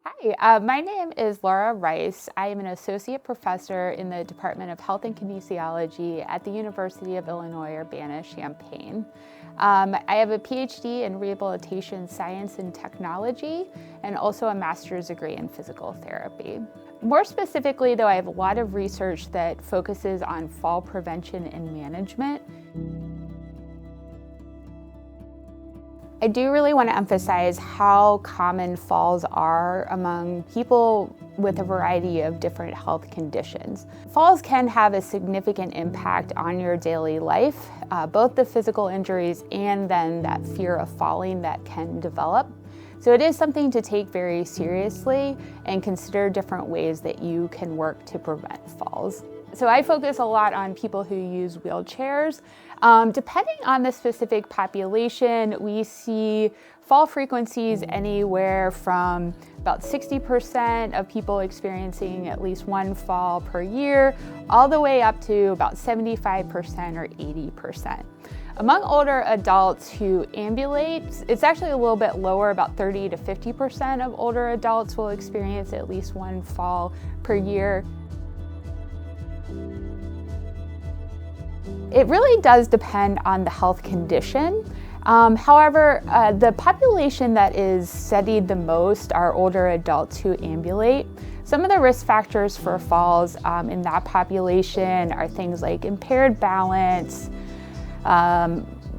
Hi, my name is Laura Rice. I am an associate professor in the Department of Health and Kinesiology at the University of Illinois Urbana-Champaign. I have a PhD in rehabilitation science and technology and also a master's degree in physical therapy. More specifically, though, I have a lot of research that focuses on fall prevention and management. I do really want to emphasize how common falls are among people with a variety of different health conditions. Falls can have a significant impact on your daily life, both the physical injuries and then that fear of falling that can develop. So it is something to take very seriously and consider different ways that you can work to prevent falls. So I focus a lot on people who use wheelchairs. Depending on the specific population, we see fall frequencies anywhere from about 60% of people experiencing at least one fall per year, all the way up to about 75% or 80%. Among older adults who ambulate, it's actually a little bit lower, about 30 to 50% of older adults will experience at least one fall per year. It really does depend on the health condition. However, the population that is studied the most are older adults who ambulate. Some of the risk factors for falls in that population are things like impaired balance,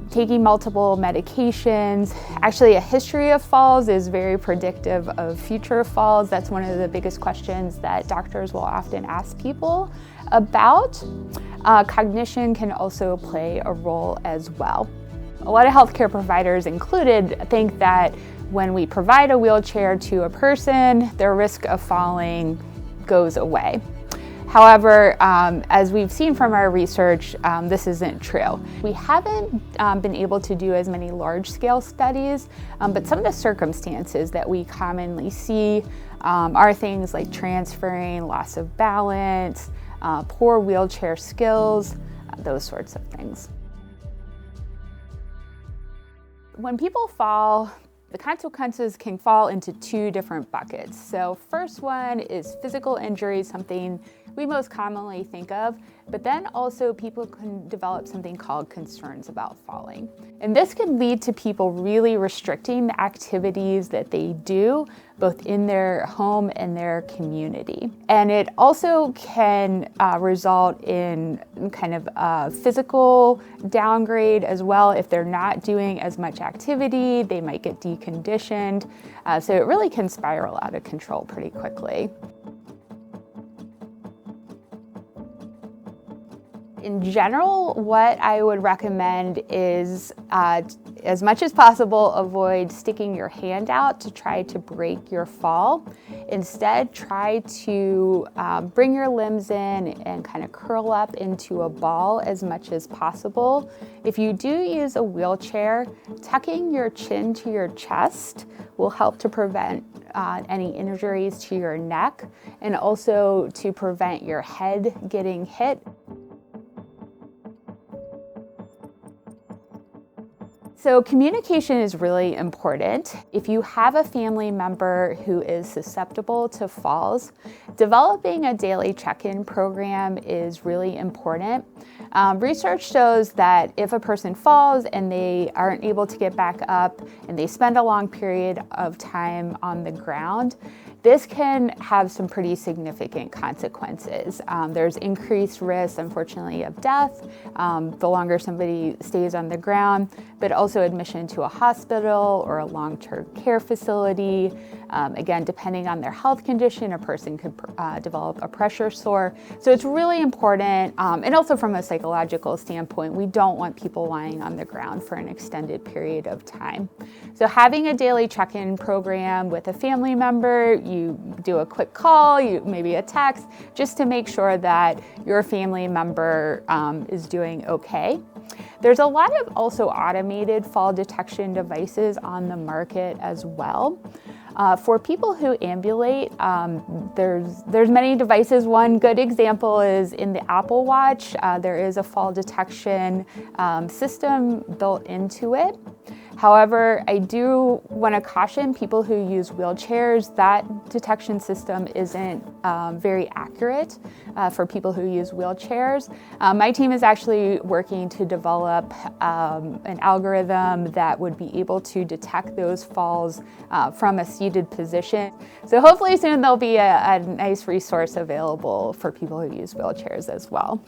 taking multiple medications. Actually, a history of falls is very predictive of future falls. That's one of the biggest questions that doctors will often ask people about. Cognition can also play a role as well. A lot of healthcare providers included think that when we provide a wheelchair to a person, their risk of falling goes away. However, as we've seen from our research, this isn't true. We haven't been able to do as many large-scale studies, but some of the circumstances that we commonly see are things like transferring, loss of balance, poor wheelchair skills, those sorts of things. When people fall, the consequences can fall into two different buckets. So first one is physical injury, something we most commonly think of, but then also people can develop something called concerns about falling. And this can lead to people really restricting the activities that they do, both in their home and their community. And it also can result in kind of a physical downgrade as well. If they're not doing as much activity, they might get deconditioned. So it really can spiral out of control pretty quickly. In general, what I would recommend is, as much as possible, avoid sticking your hand out to try to break your fall. Instead, try to bring your limbs in and kind of curl up into a ball as much as possible. If you do use a wheelchair, tucking your chin to your chest will help to prevent any injuries to your neck and also to prevent your head getting hit. So communication is really important. If you have a family member who is susceptible to falls, developing a daily check-in program is really important. Research shows that if a person falls and they aren't able to get back up and they spend a long period of time on the ground, this can have some pretty significant consequences. There's increased risk, unfortunately, of death the longer somebody stays on the ground, but also admission to a hospital or a long-term care facility. Again, depending on their health condition, a person could develop a pressure sore. So it's really important, and also from a psychological standpoint, we don't want people lying on the ground for an extended period of time. So having a daily check-in program with a family member, you do a quick call, maybe a text, just to make sure that your family member is doing okay. There's a lot of also automated fall detection devices on the market as well. For people who ambulate, there's many devices. One good example is in the Apple Watch. There is a fall detection system built into it. However, I do want to caution people who use wheelchairs that detection system isn't very accurate for people who use wheelchairs. My team is actually working to develop an algorithm that would be able to detect those falls from a seated position. So hopefully soon there'll be a nice resource available for people who use wheelchairs as well.